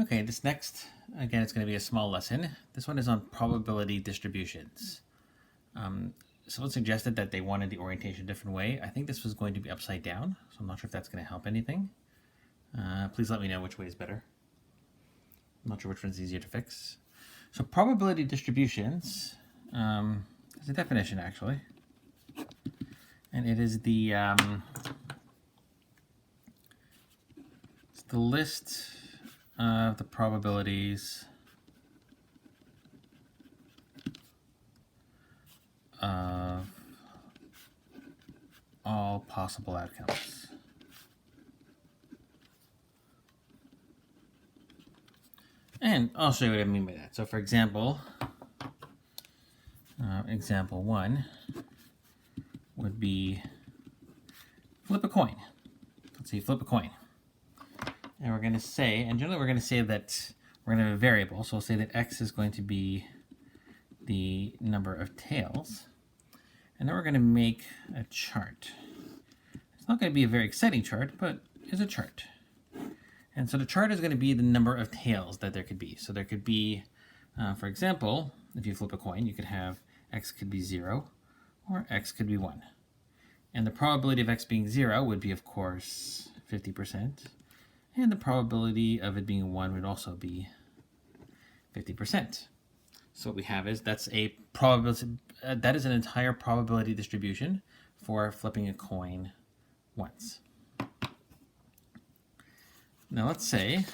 Okay, this next, again, it's going to be a small lesson. This one is on probability distributions. Someone suggested that they wanted the orientation a different way. I think this was going to be upside down, so I'm not sure if that's going to help anything. Please let me know which way is better. I'm not sure which one's easier to fix. So probability distributions is a definition, actually. And it is it's the list of the probabilities of all possible outcomes. And I'll show you what I mean by that. So for example, example 1 would be flip a coin. Let's say flip a coin. And we're going to say, and generally we're going to say that we're going to have a variable. So we'll say that x is going to be the number of tails. And then we're going to make a chart. It's not going to be a very exciting chart, but it's a chart. And so the chart is going to be the number of tails that there could be. So there could be, for example, if you flip a coin, you could have x could be 0 or x could be 1. And the probability of x being 0 would be, of course, 50%. And the probability of it being 1 would also be 50%. So what we have is that's a probability, that is an entire probability distribution for flipping a coin once. Now let's say,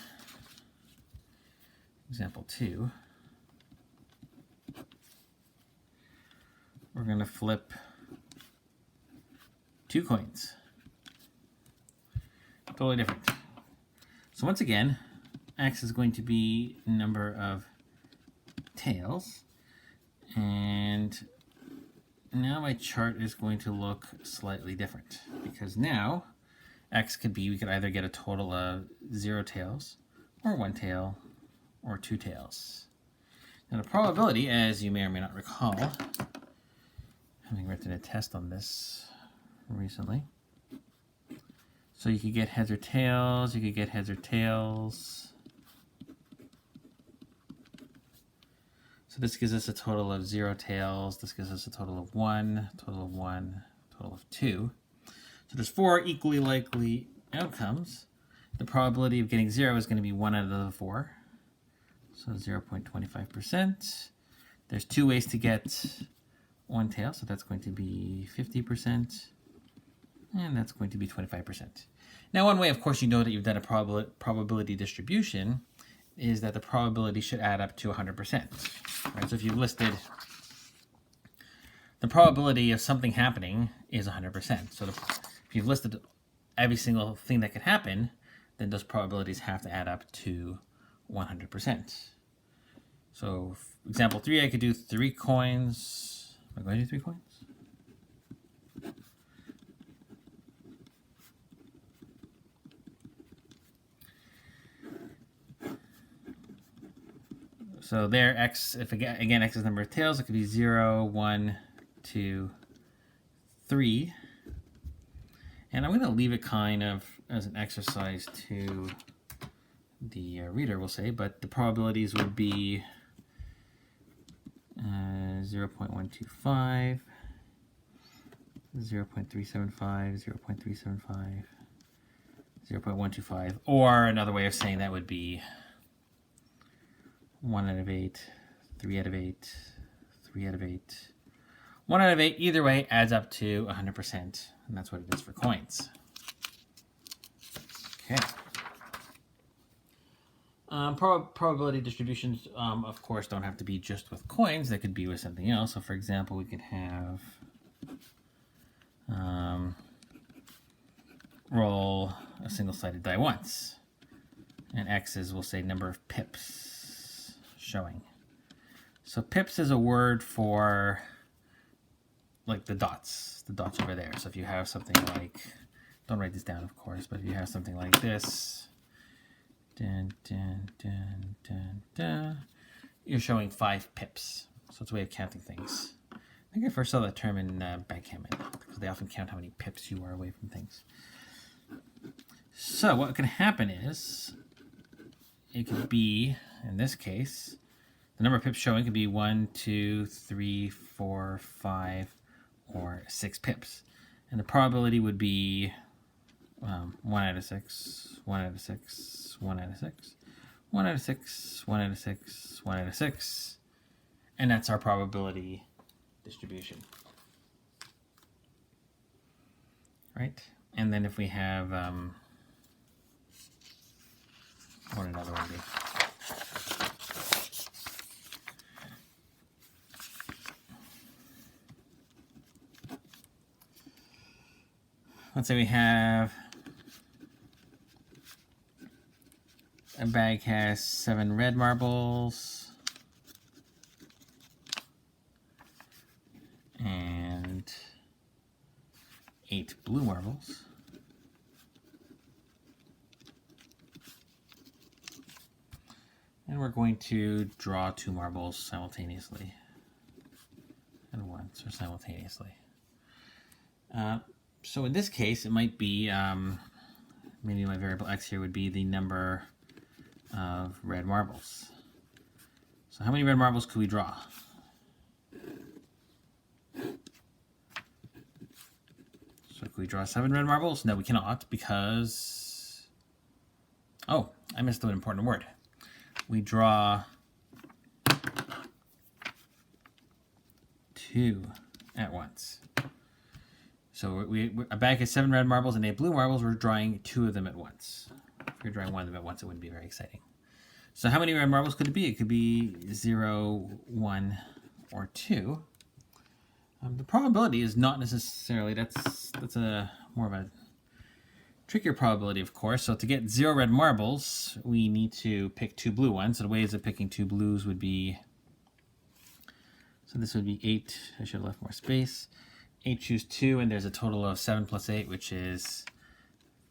example 2, we're going to flip 2 coins. Totally different. So once again, x is going to be number of tails, and now my chart is going to look slightly different, because now x could be, we could either get a total of 0 tails, or 1 tail, or 2 tails. Now the probability, as you may or may not recall, having written a test on this recently, so you could get heads or tails, you could get heads or tails. So this gives us a total of 0 tails, this gives us a total of 1, total of 1, total of 2. So there's 4 equally likely outcomes. The probability of getting 0 is going to be 1 out of the 4. So 0.25%. There's 2 ways to get 1 tail, so that's going to be 50%. And that's going to be 25%. Now one way, of course, you know that you've done a probability distribution is that the probability should add up to 100%. Right? So if you've listed, the probability of something happening is 100%. So if you've listed every single thing that could happen, then those probabilities have to add up to 100%. So example 3, I could do 3 coins. Am I going to do 3 coins? So there, x, if again x is the number of tails, it could be 0, 1, 2, 3. And I'm going to leave it kind of as an exercise to the reader, we'll say, but the probabilities would be 0.125, 0.375, 0.375, 0.125, or another way of saying that would be 1 out of 8, 3 out of 8, 3 out of 8. 1 out of 8, either way, adds up to 100%, and that's what it is for coins. Okay. Probability distributions, of course, don't have to be just with coins. They could be with something else. So, for example, we could have roll a single-sided die once, and x is, we'll say, number of pips showing. So pips is a word for like the dots over there. So if you have something like, don't write this down, of course, but if you have something like this, dun, dun, dun, dun, dun, you're showing 5 pips. So it's a way of counting things. I think I first saw that term in backgammon, because they often count how many pips you are away from things. So what can happen is it could be, in this case, the number of pips showing could be 1, 2, 3, 4, 5, or 6 pips. And the probability would be 1 out of 6, 1 out of 6, 1 out of 6, 1 out of 6, 1 out of 6, 1 out of 6. And that's our probability distribution. Right? And then if we have, what would another one be? Let's say we have a bag has 7 red marbles and 8 blue marbles. And we're going to draw 2 marbles simultaneously at once or simultaneously. So in this case, it might be, maybe my variable x here would be the number of red marbles. So how many red marbles could we draw? So could we draw 7 red marbles? No, we cannot, because, oh, I missed an important word. We draw 2 at once. So a bag has 7 red marbles and 8 blue marbles. We're drawing 2 of them at once. If you're drawing 1 of them at once, it wouldn't be very exciting. So how many red marbles could it be? It could be 0, 1, or 2. The probability is not necessarily, that's a more of a trickier probability, of course. So to get 0 red marbles, we need to pick 2 blue ones. So the ways of picking 2 blues would be, so this would be 8. I should have left more space. 8 choose 2, and there's a total of 7 plus 8, which is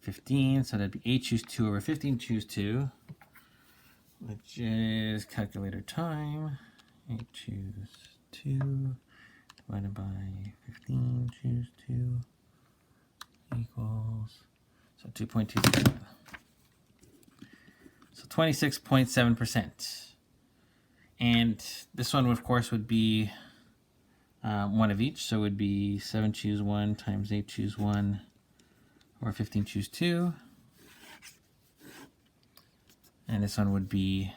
15. So that'd be 8 choose 2 over 15 choose 2, which is calculator time. 8 choose 2 divided by 15 choose 2 equals, so 2.27. So 26.7%. And this one, of course, would be 1 of each, so it would be 7 choose 1 times 8 choose 1, or 15 choose 2. And this one would be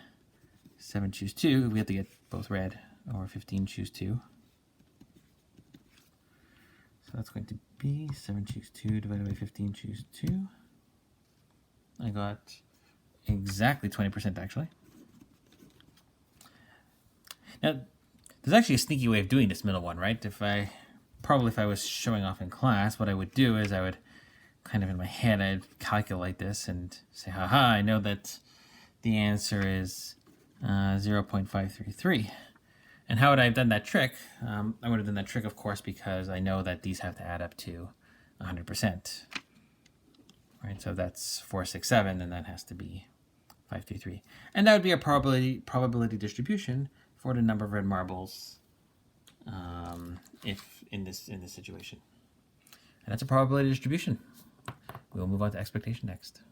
7 choose 2. We have to get both red, or 15 choose 2. So that's going to be 7 choose 2 divided by 15 choose 2. I got exactly 20% actually. Now, there's actually a sneaky way of doing this middle one, right? If I was showing off in class, what I would do is I would kind of in my head, I'd calculate this and say, haha, I know that the answer is 0.533. And how would I have done that trick? I would have done that trick, of course, because I know that these have to add up to 100%. Right, so that's 467, and that has to be 533. And that would be a probability distribution for the number of red marbles if in this situation. And that's a probability distribution. We will move on to expectation next.